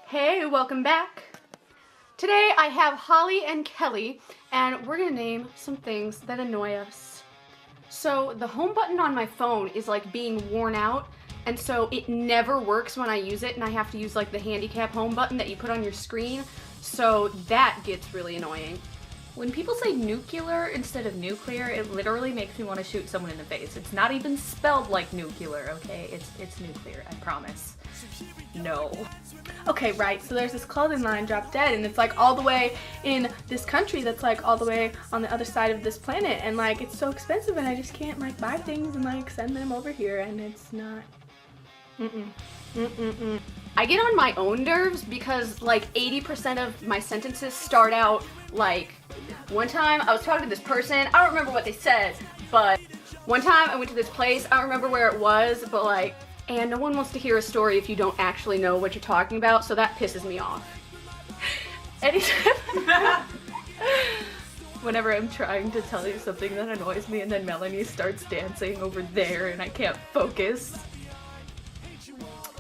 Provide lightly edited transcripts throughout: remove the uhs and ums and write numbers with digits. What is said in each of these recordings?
Hey, welcome back. Today I have Holly and Kelly, and we're gonna name some things that annoy us. So the home button on my phone is like being worn out, and so it never works when I use it, and I have to use like the handicap home button that you put on your screen, so that gets really annoying. When people say nuclear instead of nuclear, it literally makes me want to shoot someone in the face. It's not even spelled like nuclear, okay? It's nuclear, I promise. No. Okay, right, so there's this clothing line, Drop Dead, and it's like all the way in this country that's like all the way on the other side of this planet, and like it's so expensive and I just can't like buy things and like send them over here, and it's not, I get on my own nerves because like 80% of my sentences start out like, one time I was talking to this person, I don't remember what they said, but one time I went to this place, I don't remember where it was, but like, and no one wants to hear a story if you don't actually know what you're talking about, so that pisses me off. Anytime. Whenever I'm trying to tell you something that annoys me and then Melanie starts dancing over there and I can't focus.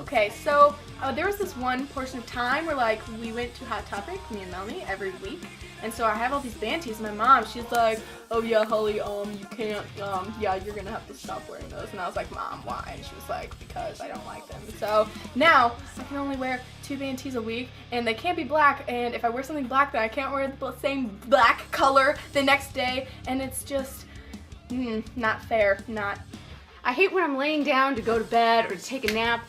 Okay, so there was this one portion of time where like we went to Hot Topic, me and Melanie, every week, and so I have all these banties. My mom, she's like, "Oh yeah, Holly, you can't, yeah, you're gonna have to stop wearing those." And I was like, "Mom, why?" And she was like, "Because I don't like them." So now I can only wear 2 banties a week, and they can't be black. And if I wear something black, then I can't wear the same black color the next day, and it's just not fair. Not. I hate when I'm laying down to go to bed or to take a nap,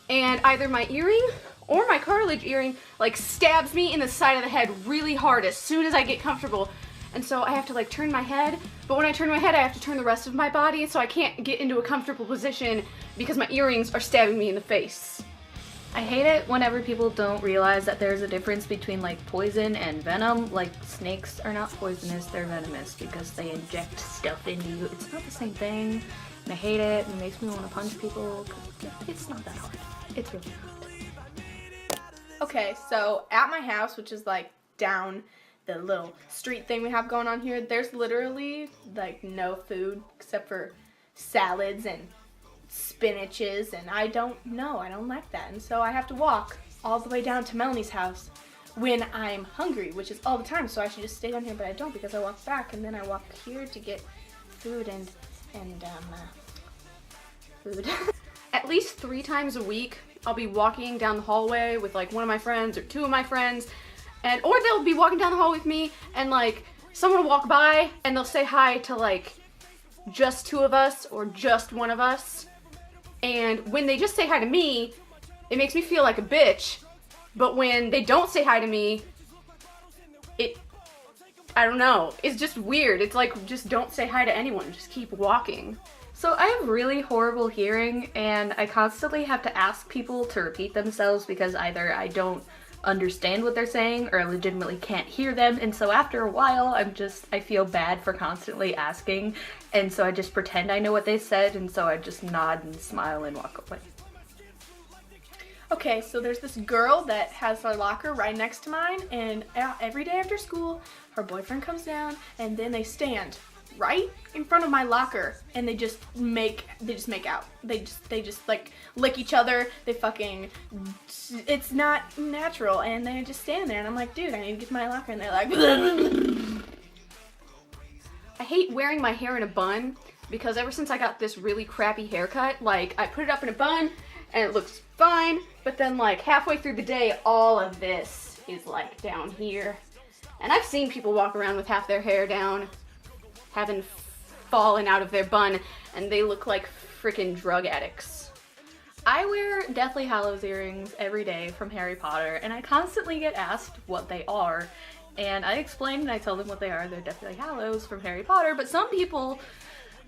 and either my earring or my cartilage earring like stabs me in the side of the head really hard as soon as I get comfortable. And so I have to like turn my head, but when I turn my head I have to turn the rest of my body, so I can't get into a comfortable position because my earrings are stabbing me in the face. I hate it whenever people don't realize that there's a difference between like poison and venom. Like snakes are not poisonous, they're venomous because they inject stuff into you. It's not the same thing. And I hate it, and it makes me want to punch people because it's not that hard. It's really not. Okay, so at my house, which is like down the little street thing we have going on here, there's literally like no food except for salads and spinaches, and I don't like that, and so I have to walk all the way down to Melanie's house when I'm hungry, which is all the time, so I should just stay down here, but I don't because I walk back and then I walk here to get food and food. At least 3 times a week I'll be walking down the hallway with like one of my friends or 2 of my friends, and or they'll be walking down the hall with me and like someone will walk by and they'll say hi to like just 2 of us or just one of us, and when they just say hi to me it makes me feel like a bitch, but when they don't say hi to me I don't know, it's just weird. It's like, just don't say hi to anyone, just keep walking. So I have really horrible hearing, and I constantly have to ask people to repeat themselves because either I don't understand what they're saying or I legitimately can't hear them, and so after a while I feel bad for constantly asking, and so I just pretend I know what they said, and so I just nod and smile and walk away. Okay, so there's this girl that has her locker right next to mine, and every day after school, her boyfriend comes down, and then they stand right in front of my locker, and they just make out. They just like lick each other. They fucking, it's not natural, and they just stand there, and I'm like, dude, I need to get to my locker, and they're like, I hate wearing my hair in a bun because ever since I got this really crappy haircut, like I put it up in a bun and it looks fine, but then like halfway through the day all of this is like down here. And I've seen people walk around with half their hair down, having fallen out of their bun, and they look like freaking drug addicts. I wear Deathly Hallows earrings every day from Harry Potter, and I constantly get asked what they are, and I explain and I tell them what they are. They're Deathly Hallows from Harry Potter, but some people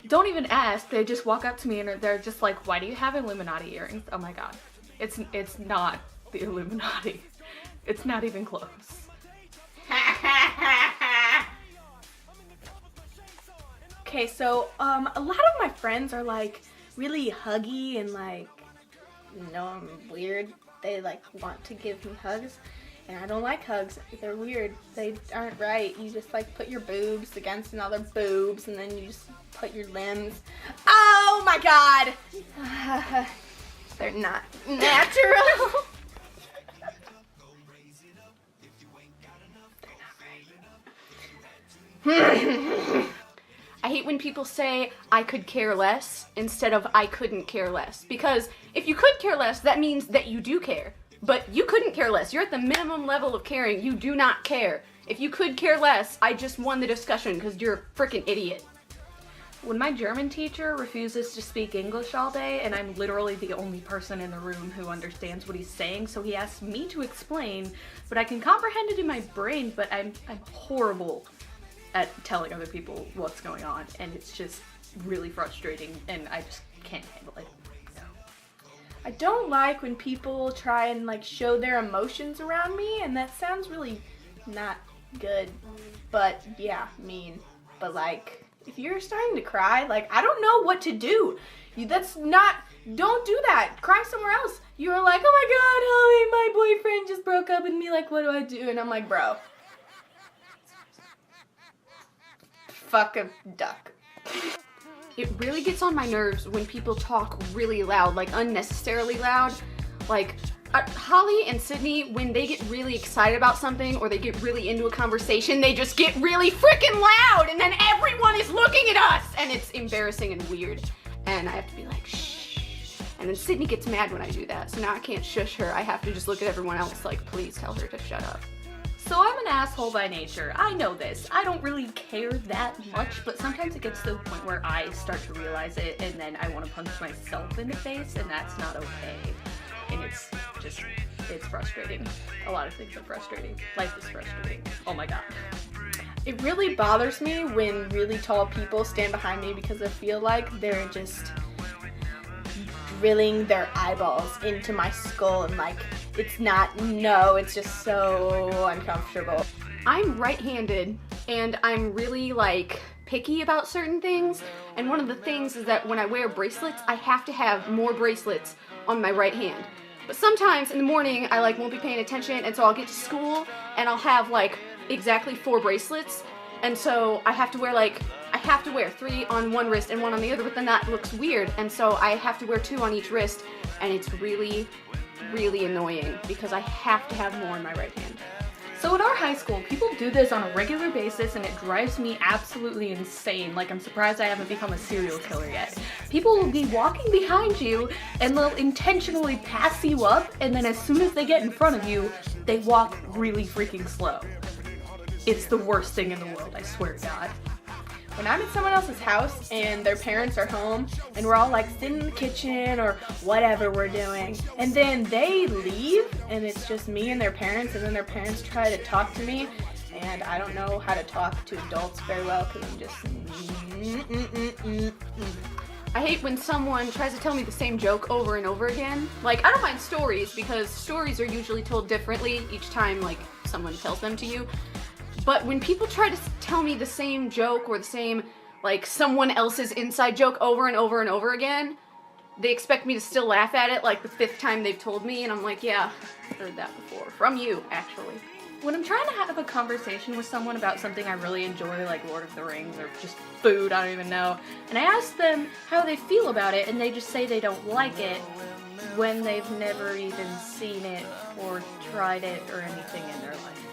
don't even ask. They just walk up to me and they're just like, "Why do you have Illuminati earrings?" Oh my god. It's not the Illuminati. It's not even close. Okay, so a lot of my friends are like really huggy and like, you know, I'm weird. They like want to give me hugs, and I don't like hugs. They're weird. They aren't right. You just like put your boobs against another boobs, and then you just put your limbs. Oh my god! They're not natural. I hate when people say, I could care less, instead of I couldn't care less. Because if you could care less, that means that you do care. But you couldn't care less. You're at the minimum level of caring. You do not care. If you could care less, I just won the discussion because you're a freaking idiot. When my German teacher refuses to speak English all day, and I'm literally the only person in the room who understands what he's saying, so he asks me to explain, but I can comprehend it in my brain, but I'm horrible at telling other people what's going on, and it's just really frustrating, and I just can't handle it. No. I don't like when people try and like show their emotions around me, and that sounds really not good, but yeah, mean. But like, if you're starting to cry, like, I don't know what to do. Don't do that. Cry somewhere else. You're like, oh my god, Holly, my boyfriend just broke up with me, like, what do I do? And I'm like, bro, fuck a duck. It really gets on my nerves when people talk really loud, like unnecessarily loud. Like, Holly and Sydney, when they get really excited about something or they get really into a conversation, they just get really freaking loud and then everyone is looking at us and it's embarrassing and weird. And I have to be like, shh. And then Sydney gets mad when I do that, so now I can't shush her. I have to just look at everyone else like, please tell her to shut up. So I'm an asshole by nature. I know this. I don't really care that much, but sometimes it gets to the point where I start to realize it and then I want to punch myself in the face, and that's not okay. And it's frustrating. A lot of things are frustrating. Life is frustrating. Oh my god. It really bothers me when really tall people stand behind me because I feel like they're just drilling their eyeballs into my skull, and like, it's just so uncomfortable. I'm right-handed and I'm really like picky about certain things, and one of the things is that when I wear bracelets, I have to have more bracelets on my right hand. But sometimes in the morning I like won't be paying attention, and so I'll get to school and I'll have like exactly 4 bracelets, and so I have to wear 3 on one wrist and 1 on the other, but then that looks weird, and so I have to wear 2 on each wrist, and it's really, really annoying because I have to have more in my right hand. So at our high school, people do this on a regular basis, and it drives me absolutely insane. Like, I'm surprised I haven't become a serial killer yet. People will be walking behind you, and they'll intentionally pass you up, and then as soon as they get in front of you, they walk really freaking slow. It's the worst thing in the world, I swear to God. When I'm at someone else's house and their parents are home and we're all like sitting in the kitchen or whatever we're doing, and then they leave and it's just me and their parents, and then their parents try to talk to me, and I don't know how to talk to adults very well because I'm just I hate when someone tries to tell me the same joke over and over again. Like, I don't mind stories because stories are usually told differently each time like someone tells them to you. But when people try to tell me the same joke or the same, like, someone else's inside joke over and over and over again, they expect me to still laugh at it like the 5th time they've told me, and I'm like, yeah, I've heard that before. From you, actually. When I'm trying to have a conversation with someone about something I really enjoy, like Lord of the Rings or just food, I don't even know, and I ask them how they feel about it, and they just say they don't like it when they've never even seen it or tried it or anything in their life.